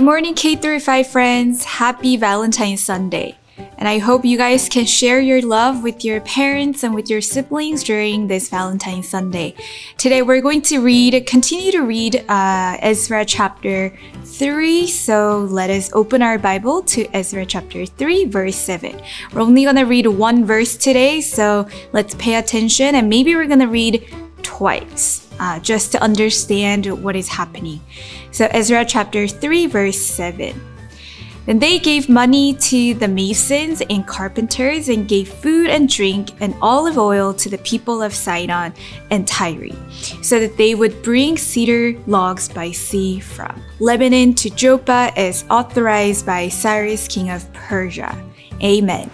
morning, K-5 friends. Happy Valentine's Sunday. And I hope you guys can share your love with your parents and with your siblings during this Valentine's Sunday. Today we're going to continue to read Ezra chapter 3. So let us open our Bible to Ezra chapter 3 verse 7. We're only going to read one verse today, so let's pay attention, and maybe we're going to read twice just to understand what is happening. So Ezra chapter 3 verse 7. Then they gave money to the masons and carpenters and gave food and drink and olive oil to the people of Sidon and Tyre, so that they would bring cedar logs by sea from Lebanon to Joppa as authorized by Cyrus, king of Persia. Amen.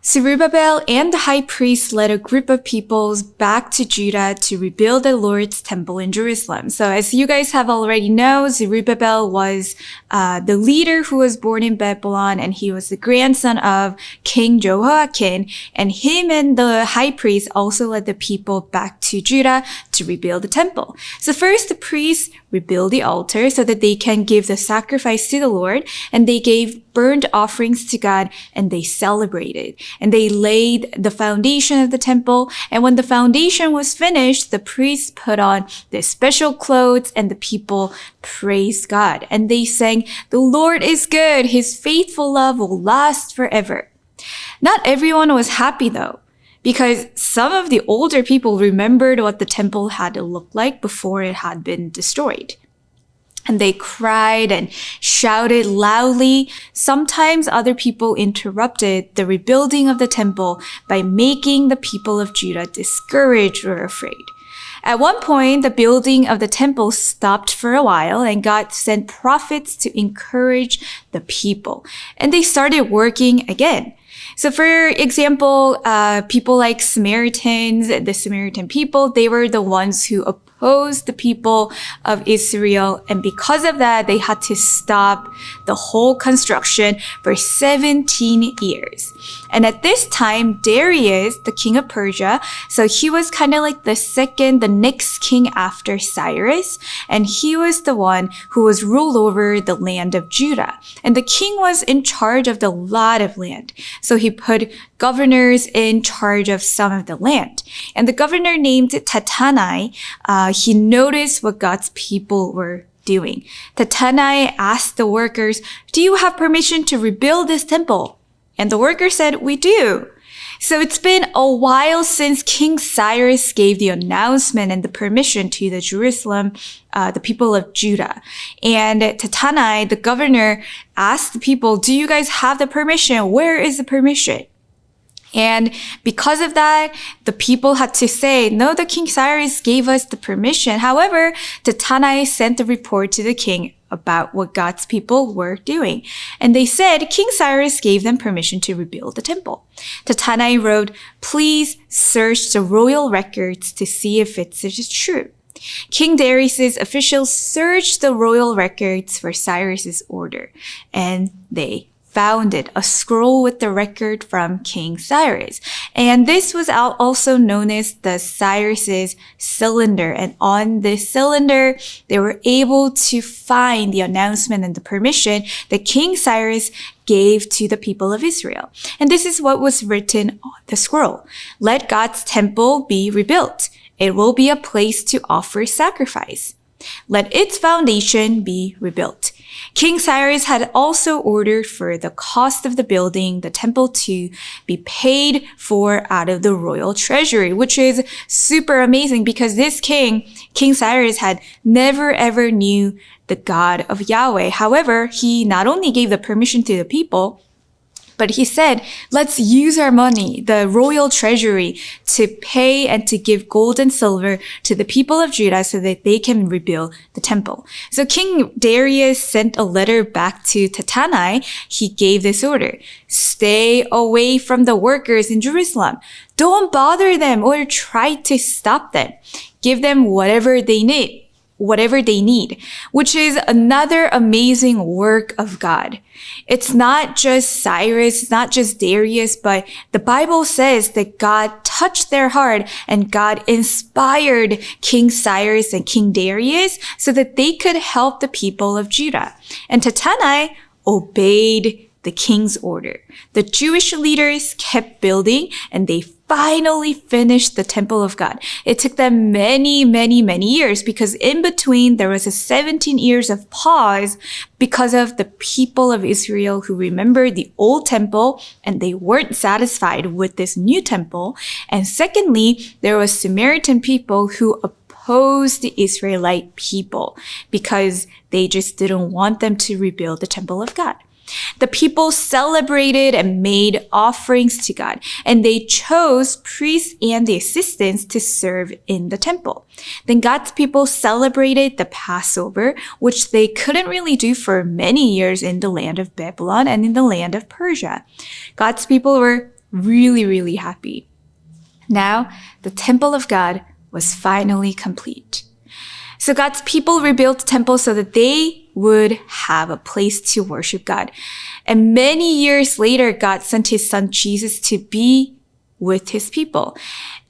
Zerubbabel and the high priest led a group of peoples back to Judah to rebuild the Lord's temple in Jerusalem. So as you guys have already known, Zerubbabel was the leader who was born in Babylon, and he was the grandson of King Jehoiakim, and him and the high priest also led the people back to Judah to rebuild the temple. So first the priests rebuild the altar so that they can give the sacrifice to the Lord, and they gave burnt offerings to God, and they celebrated. And they laid the foundation of the temple, and when the foundation was finished, the priests put on their special clothes, and the people praised God. And they sang, "The Lord is good, His faithful love will last forever." Not everyone was happy though, because some of the older people remembered what the temple had looked like before it had been destroyed. And they cried and shouted loudly. Sometimes other people interrupted the rebuilding of the temple by making the people of Judah discouraged or afraid. At one point, the building of the temple stopped for a while, and God sent prophets to encourage the people. And they started working again. So for example, people like the Samaritan people, they were the ones who opposed the people of Israel. And because of that, they had to stop the whole construction for 17 years. And at this time, Darius, the king of Persia, so he was kind of like the next king after Cyrus. And he was the one who was ruled over the land of Judah. And the king was in charge of the lot of land. So he put governors in charge of some of the land. And the governor named Tattenai, he noticed what God's people were doing. Tattenai asked the workers, "Do you have permission to rebuild this temple?" And the workers said, "We do." So it's been a while since King Cyrus gave the announcement and the permission to the the people of Judah. And Tattenai, the governor, asked the people, "Do you guys have the permission? Where is the permission?" And because of that, the people had to say, "No, the King Cyrus gave us the permission." However, Tattenai sent a report to the king about what God's people were doing. And they said King Cyrus gave them permission to rebuild the temple. Tattenai wrote, "Please search the royal records to see if it is true." King Darius's officials searched the royal records for Cyrus's order, and they found it, a scroll with the record from King Cyrus. And this was also known as the Cyrus's cylinder. And on this cylinder, they were able to find the announcement and the permission that King Cyrus gave to the people of Israel. And this is what was written on the scroll. "Let God's temple be rebuilt. It will be a place to offer sacrifice. Let its foundation be rebuilt." King Cyrus had also ordered for the cost of the building, the temple, to be paid for out of the royal treasury, which is super amazing because this King Cyrus, had never ever knew the God of Yahweh. However, he not only gave the permission to the people, but he said, "Let's use our money, the royal treasury, to pay and to give gold and silver to the people of Judah so that they can rebuild the temple." So King Darius sent a letter back to Tattenai. He gave this order: "Stay away from the workers in Jerusalem. Don't bother them or try to stop them. Give them whatever they need. whatever they need, which is another amazing work of God. It's not just Cyrus, it's not just Darius, but the Bible says that God touched their heart and God inspired King Cyrus and King Darius so that they could help the people of Judah. And Tattenai obeyed the king's order. The Jewish leaders kept building and they finally finished the temple of God. It took them many years because in between there was a 17 years of pause because of the people of Israel who remembered the old temple and they weren't satisfied with this new temple. And secondly, there was Samaritan people who opposed the Israelite people because they just didn't want them to rebuild the temple of God. The people celebrated and made offerings to God, and they chose priests and the assistants to serve in the temple. Then God's people celebrated the Passover, which they couldn't really do for many years in the land of Babylon and in the land of Persia. God's people were really happy. Now, the temple of God was finally complete. So God's people rebuilt the temple so that they would have a place to worship God. And many years later, God sent his son Jesus to be with his people.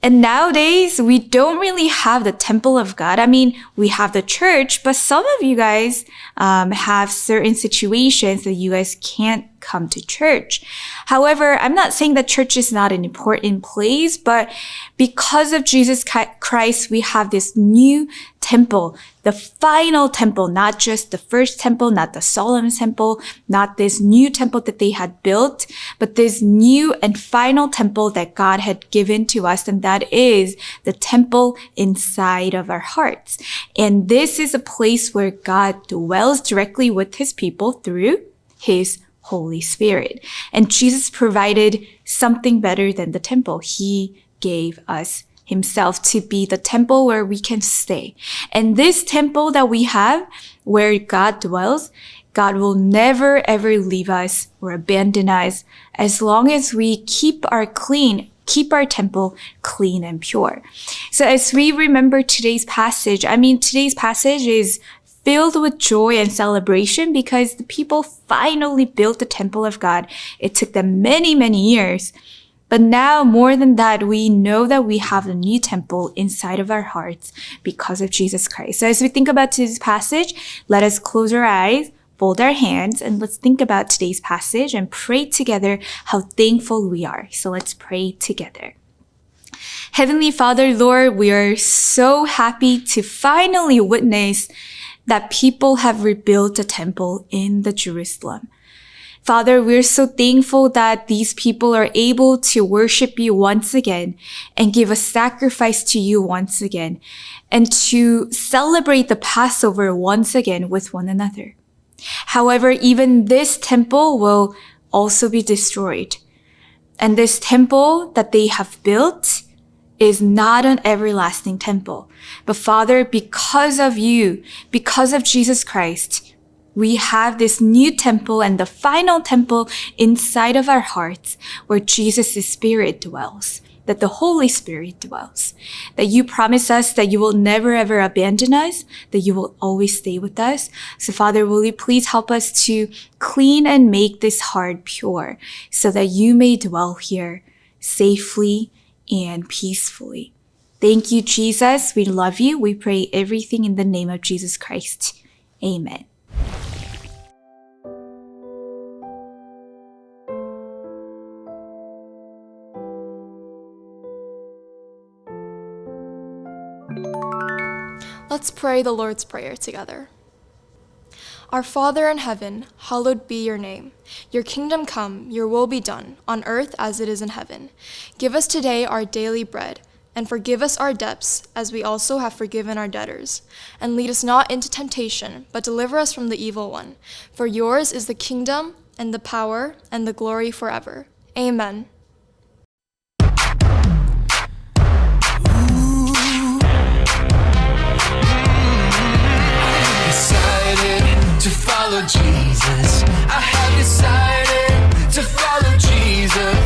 And nowadays, we don't really have the temple of God. I mean, we have the church, but some of you guys have certain situations that you guys can't come to church. However, I'm not saying that church is not an important place, but because of Jesus Christ, we have this new temple, the final temple, not just the first temple, not the Solomon temple, not this new temple that they had built, but this new and final temple that God had given to us, and that is the temple inside of our hearts. And this is a place where God dwells directly with his people through his Holy Spirit. And Jesus provided something better than the temple. He gave us himself to be the temple where we can stay. And this temple that we have, where God dwells, God will never ever leave us or abandon us as long as we keep our temple clean and pure. So as we remember today's passage, today's passage is filled with joy and celebration because the people finally built the temple of God. It took them many years. But now, more than that, we know that we have a new temple inside of our hearts because of Jesus Christ. So as we think about today's passage, let us close our eyes, fold our hands, and let's think about today's passage and pray together how thankful we are. So let's pray together. Heavenly Father, Lord, we are so happy to finally witness that people have rebuilt a temple in the Jerusalem. Father, we're so thankful that these people are able to worship you once again and give a sacrifice to you once again and to celebrate the Passover once again with one another. However, even this temple will also be destroyed. And this temple that they have built is not an everlasting temple. But Father, because of you, because of Jesus Christ, we have this new temple and the final temple inside of our hearts where Jesus' Spirit dwells, that the Holy Spirit dwells, that you promise us that you will never ever abandon us, that you will always stay with us. So Father, will you please help us to clean and make this heart pure so that you may dwell here safely and peacefully. Thank you, Jesus. We love you. We pray everything in the name of Jesus Christ. Amen. Let's pray the Lord's Prayer together. Our Father in heaven, hallowed be your name. Your kingdom come, your will be done, on earth as it is in heaven. Give us today our daily bread, and forgive us our debts, as we also have forgiven our debtors. And lead us not into temptation, but deliver us from the evil one. For yours is the kingdom, and the power, and the glory forever. Amen. To follow Jesus, I have decided to follow Jesus.